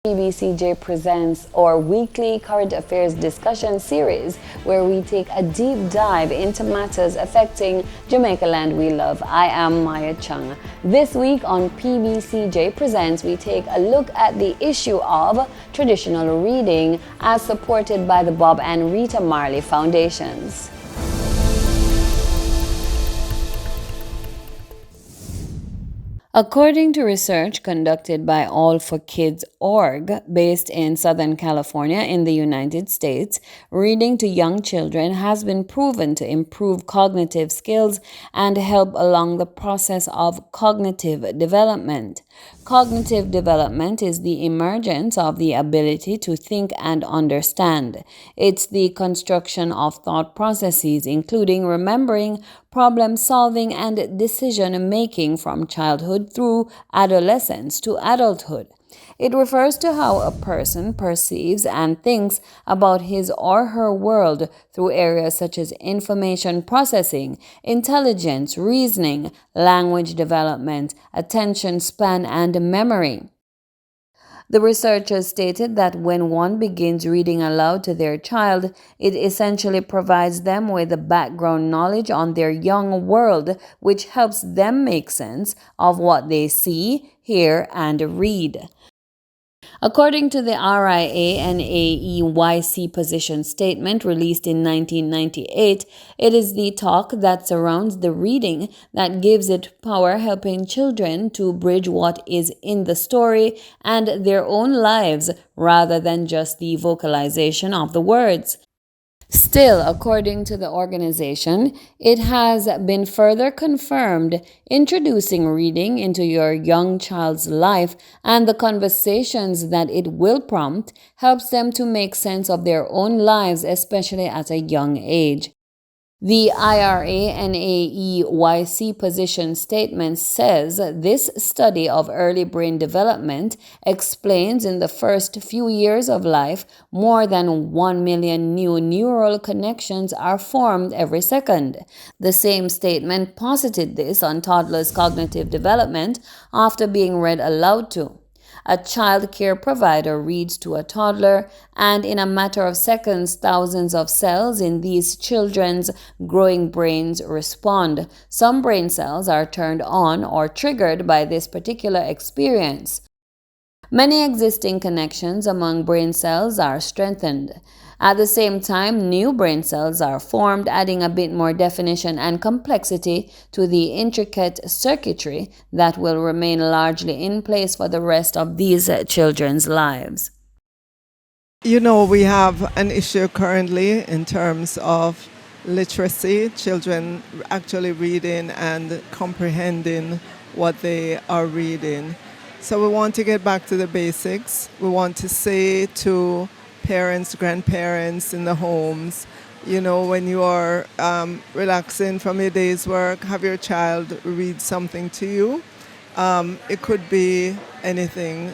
PBCJ presents our weekly current affairs discussion series where we take a deep dive into matters affecting Jamaica land we love. I am Maya Chung. This week on PBCJ Presents, we take a look at the issue of traditional reading as supported by the Bob and Rita Marley Foundations. According to research conducted by All4Kids.org, based in Southern California in the United States, reading to young children has been proven to improve cognitive skills and help along the process of cognitive development. Cognitive development is the emergence of the ability to think and understand. It's the construction of thought processes, including remembering, problem solving, and decision making from childhood through adolescence to adulthood. It refers to how a person perceives and thinks about his or her world through areas such as information processing, intelligence, reasoning, language development, attention span, and memory. The researchers stated that when one begins reading aloud to their child, it essentially provides them with the background knowledge on their young world, which helps them make sense of what they see, hear, and read. According to the RIANAEYC position statement released in 1998, it is the talk that surrounds the reading that gives it power, helping children to bridge what is in the story and their own lives rather than just the vocalization of the words. Still, according to the organization, it has been further confirmed introducing reading into your young child's life and the conversations that it will prompt helps them to make sense of their own lives, especially at a young age. The IRANAEYC position statement says this study of early brain development explains in the first few years of life more than 1 million new neural connections are formed every second. The same statement posited this on toddlers' cognitive development after being read aloud to. A child care provider reads to a toddler, and in a matter of seconds, thousands of cells in these children's growing brains respond. Some brain cells are turned on or triggered by this particular experience. Many existing connections among brain cells are strengthened. At the same time, new brain cells are formed, adding a bit more definition and complexity to the intricate circuitry that will remain largely in place for the rest of these children's lives. You know, we have an issue currently in terms of literacy, children actually reading and comprehending what they are reading. So we want to get back to the basics. We want to say to parents, grandparents in the homes, you know, when you are relaxing from your day's work, have your child read something to you. It could be anything.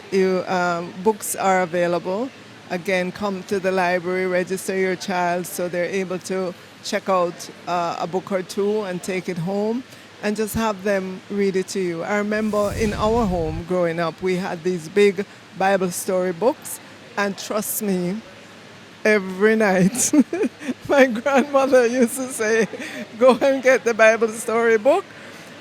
Books are available. Again, come to the library, register your child so they're able to check out a book or two and take it home and just have them read it to you. I remember in our home growing up, we had these big Bible story books. And trust me, every night, my grandmother used to say, go and get the Bible story book.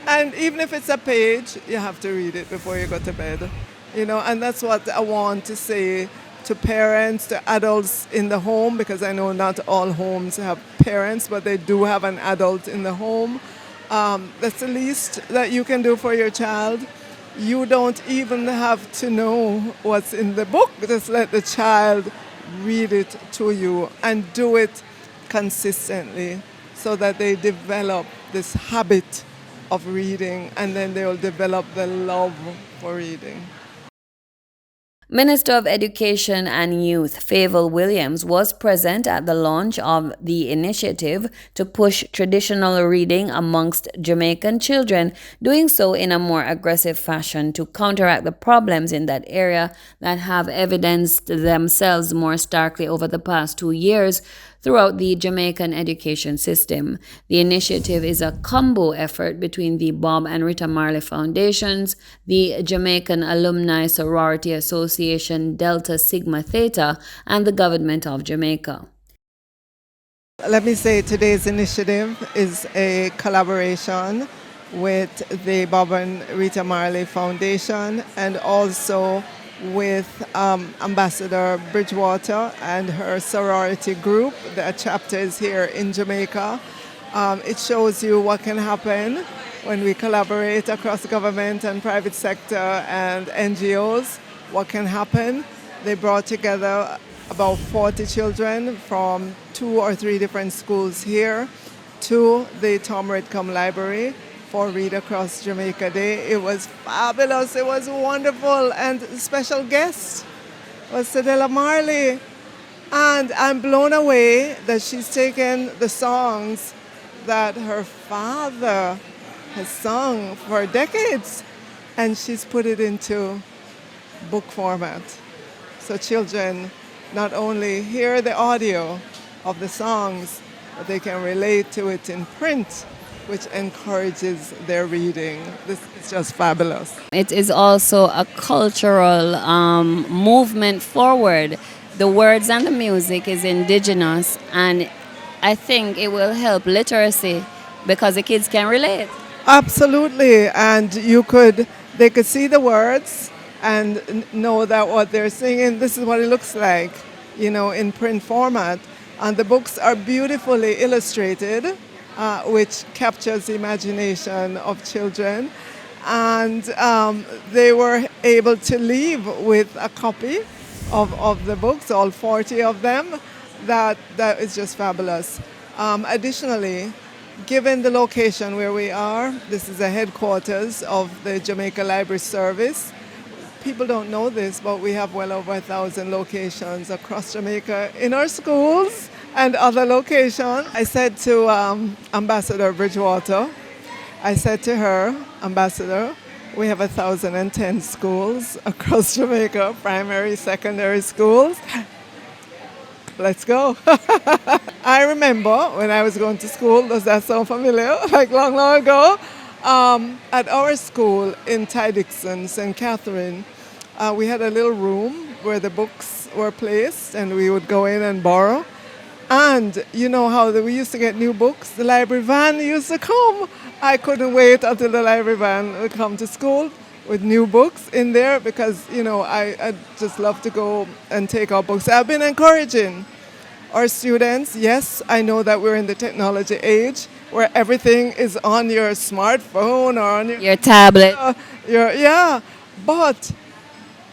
And even if it's a page, you have to read it before you go to bed. You know, and that's what I want to say to parents, to adults in the home, because I know not all homes have parents, but they do have an adult in the home. That's the least that you can do for your child. You don't even have to know what's in the book. Just let the child read it to you and do it consistently so that they develop this habit of reading and then they will develop the love for reading. Minister of Education and Youth Favour Williams was present at the launch of the initiative to push traditional reading amongst Jamaican children, doing so in a more aggressive fashion to counteract the problems in that area that have evidenced themselves more starkly over the past 2 years. throughout the Jamaican education system. The initiative is a combo effort between the Bob and Rita Marley Foundations, the Jamaican Alumni Sorority Association Delta Sigma Theta, and the government of Jamaica. Let me say today's initiative is a collaboration with the Bob and Rita Marley Foundation and also with Ambassador Bridgewater and her sorority group. The chapter is here in Jamaica. It shows you what can happen when we collaborate across government and private sector and NGOs, what can happen. They brought together about 40 children from 2 or 3 different schools here to the Tom Redcombe Library for Read Across Jamaica Day. It was fabulous, it was wonderful, and special guest was Cedella Marley. And I'm blown away that she's taken the songs that her father has sung for decades and she's put it into book format. So children not only hear the audio of the songs, but they can relate to it in print, which encourages their reading. This is just fabulous. It is also a cultural movement forward. The words and the music is indigenous, and I think it will help literacy because the kids can relate. Absolutely, and they could see the words and know that what they're singing, this is what it looks like, in print format. And the books are beautifully illustrated, which captures the imagination of children. And they were able to leave with a copy of the books, all 40 of them. That is just fabulous. Additionally, given the location where we are, this is the headquarters of the Jamaica Library Service. People don't know this, but we have well over 1,000 locations across Jamaica in our schools and other locations. I said to Ambassador Bridgewater, I said to her, Ambassador, we have 1,010 schools across Jamaica, primary, secondary schools. Let's go. I remember when I was going to school, does that sound familiar? Like long, long ago? At our school in Ty Dixon, St. Catherine, we had a little room where the books were placed and we would go in and borrow. And you know how we used to get new books? The library van used to come. I couldn't wait until the library van would come to school with new books in there because, I just love to go and take our books. I've been encouraging our students. Yes, I know that we're in the technology age where everything is on your smartphone or on your tablet. But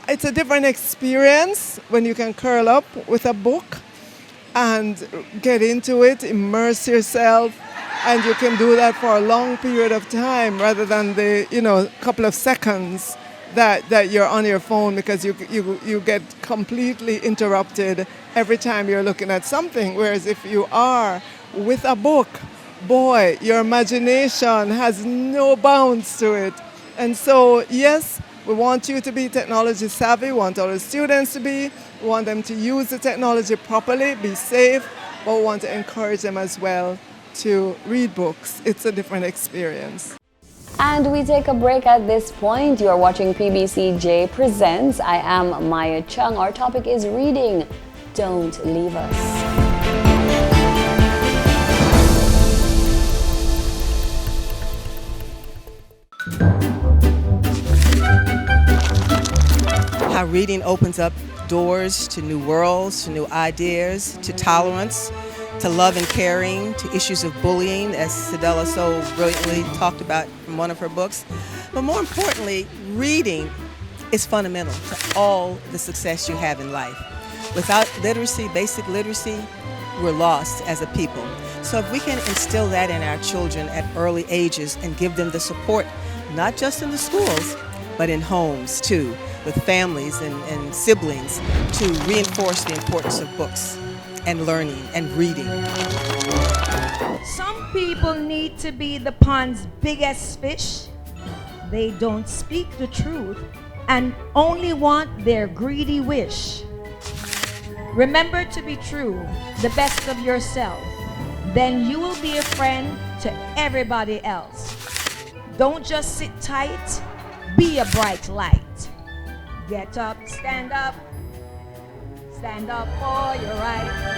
it's a different experience when you can curl up with a book and get into it, immerse yourself, and you can do that for a long period of time rather than the couple of seconds that you're on your phone because you get completely interrupted every time you're looking at something. Whereas if you are with a book, boy, your imagination has no bounds to it. And so, yes, we want you to be technology savvy, we want all the students to be, we want them to use the technology properly, be safe, but we want to encourage them as well to read books. It's a different experience. And we take a break at this point. You are watching PBCJ Presents. I am Maya Chung. Our topic is reading. Don't leave us. How reading opens up doors to new worlds, to new ideas, to tolerance, to love and caring, to issues of bullying, as Cedella so brilliantly talked about from one of her books. But more importantly, reading is fundamental to all the success you have in life. Without literacy, basic literacy, we're lost as a people. So if we can instill that in our children at early ages and give them the support, not just in the schools, but in homes too, with families and siblings, to reinforce the importance of books and learning and reading. Some people need to be the pond's biggest fish. They don't speak the truth and only want their greedy wish. Remember to be true, the best of yourself. Then you will be a friend to everybody else. Don't just sit tight, be a bright light. Get up, stand up for your right.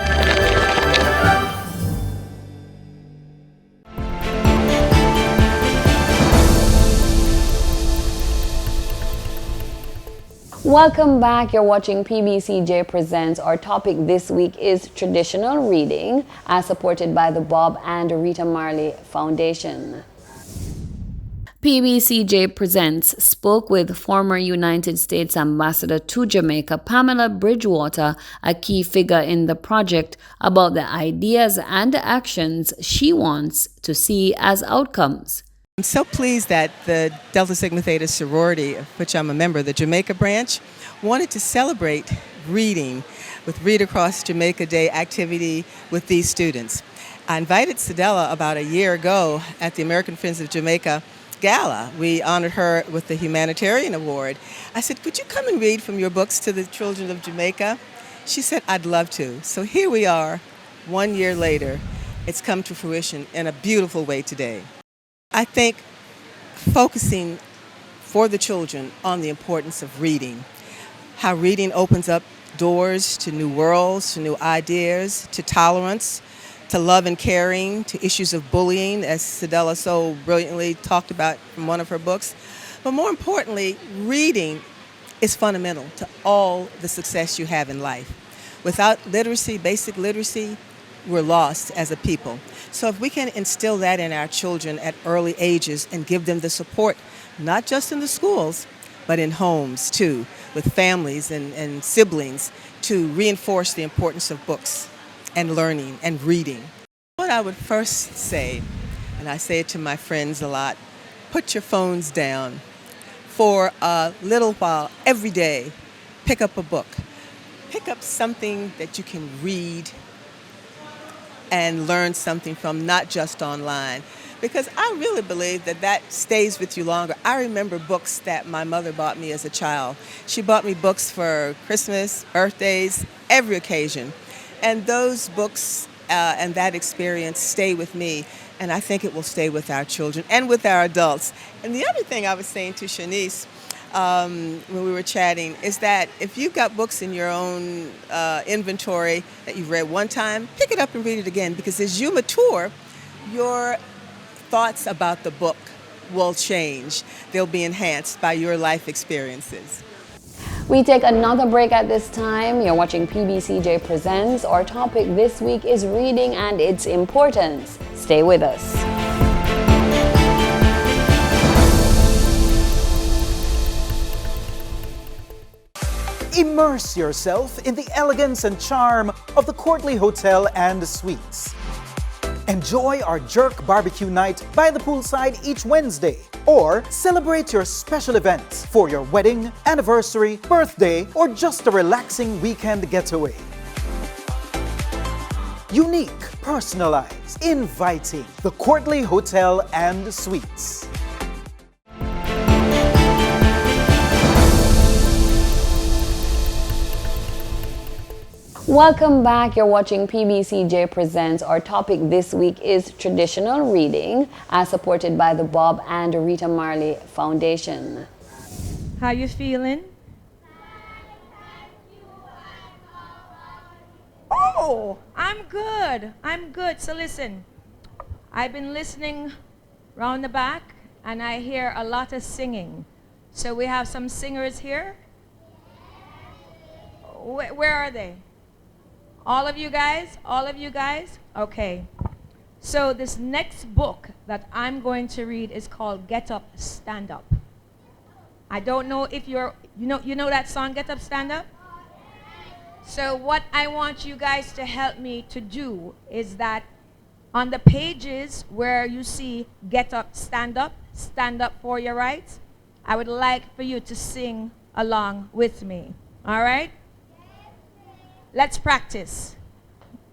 Welcome back. You're watching PBCJ Presents. Our topic this week is traditional reading, as supported by the Bob and Rita Marley Foundation. PBCJ Presents spoke with former United States Ambassador to Jamaica, Pamela Bridgewater, a key figure in the project, about the ideas and actions she wants to see as outcomes. I'm so pleased that the Delta Sigma Theta sorority, of which I'm a member, the Jamaica branch, wanted to celebrate reading with Read Across Jamaica Day activity with these students. I invited Sedella about a year ago at the American Friends of Jamaica Gala. We honored her with the Humanitarian Award. I said, would you come and read from your books to the children of Jamaica? She said, I'd love to. So here we are, 1 year later. It's come to fruition in a beautiful way today. I think focusing for the children on the importance of reading, how reading opens up doors to new worlds, to new ideas, to tolerance, to love and caring, to issues of bullying, as Sedella so brilliantly talked about from one of her books. But more importantly, reading is fundamental to all the success you have in life. Without literacy, basic literacy, we're lost as a people. So if we can instill that in our children at early ages and give them the support, not just in the schools, but in homes too, with families and siblings, to reinforce the importance of books and learning and reading. What I would first say, and I say it to my friends a lot, put your phones down for a little while every day. Pick up a book. Pick up something that you can read and learn something from, not just online. Because I really believe that that stays with you longer. I remember books that my mother bought me as a child. She bought me books for Christmas, birthdays, every occasion. And those books and that experience stay with me, and I think it will stay with our children and with our adults. And the other thing I was saying to Shanice when we were chatting is that if you've got books in your own inventory that you've read one time, pick it up and read it again, because as you mature, your thoughts about the book will change. They'll be enhanced by your life experiences. We take another break at this time. You're watching PBCJ Presents. Our topic this week is reading and its importance. Stay with us. Immerse yourself in the elegance and charm of the Courtly Hotel and Suites. Enjoy our jerk barbecue night by the poolside each Wednesday, or celebrate your special events for your wedding, anniversary, birthday, or just a relaxing weekend getaway. Unique, personalized, inviting. The Courtly Hotel and Suites. Welcome back. You're watching PBCJ Presents. Our topic this week is traditional reading, as supported by the Bob and Rita Marley Foundation. How you feeling? Oh, I'm good. I'm good. So listen, I've been listening round the back, and I hear a lot of singing. So we have some singers here. Where are they? All of you guys? All of you guys? Okay. So this next book that I'm going to read is called Get Up, Stand Up. I don't know if you know that song, Get Up, Stand Up? So what I want you guys to help me to do is that on the pages where you see Get Up, Stand Up for your rights, I would like for you to sing along with me. All right? Let's practice.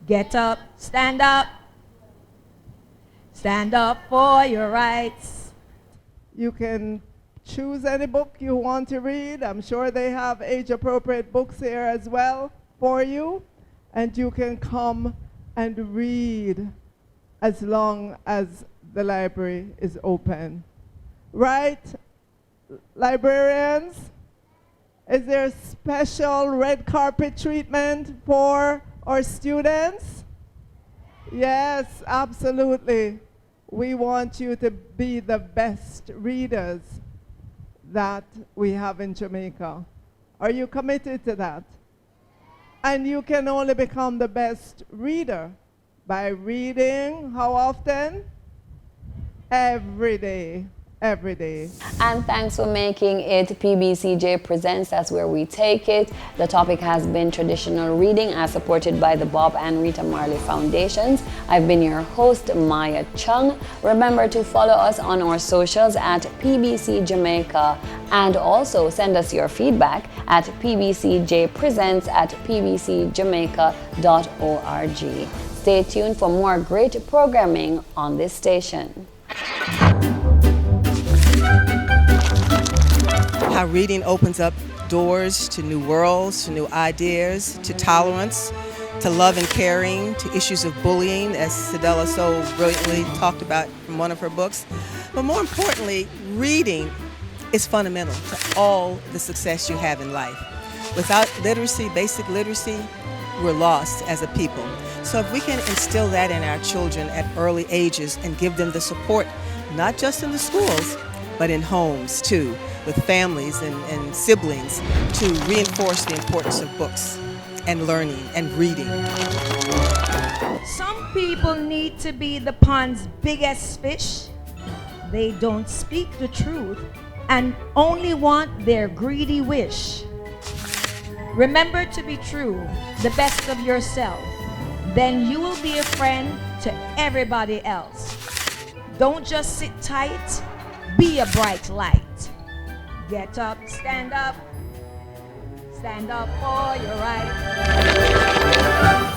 Get up, stand up for your rights. You can choose any book you want to read. I'm sure they have age-appropriate books here as well for you. and you can come and read as long as the library is open. Right, librarians? Is there special red carpet treatment for our students? Yes, absolutely. We want you to be the best readers that we have in Jamaica. Are you committed to that? And you can only become the best reader by reading how often? Every day. Every day. And thanks for making it PBCJ Presents. That's where we take it. The topic has been traditional reading as supported by the Bob and Rita Marley Foundations. I've been your host, Maya Chung. Remember to follow us on our socials at PBCJamaica, and also send us your feedback at pbcjpresents@pbcjamaica.org. Stay tuned for more great programming on this station. How reading opens up doors to new worlds, to new ideas, to tolerance, to love and caring, to issues of bullying, as Sedella so brilliantly talked about from one of her books. But more importantly, reading is fundamental to all the success you have in life. Without literacy, basic literacy, we're lost as a people. So if we can instill that in our children at early ages and give them the support, not just in the schools, but in homes too, with families and siblings, to reinforce the importance of books and learning and reading. Some people need to be the pond's biggest fish. They don't speak the truth and only want their greedy wish. Remember to be true, the best of yourself. Then you will be a friend to everybody else. Don't just sit tight, be a bright light. Get up, stand up for your right.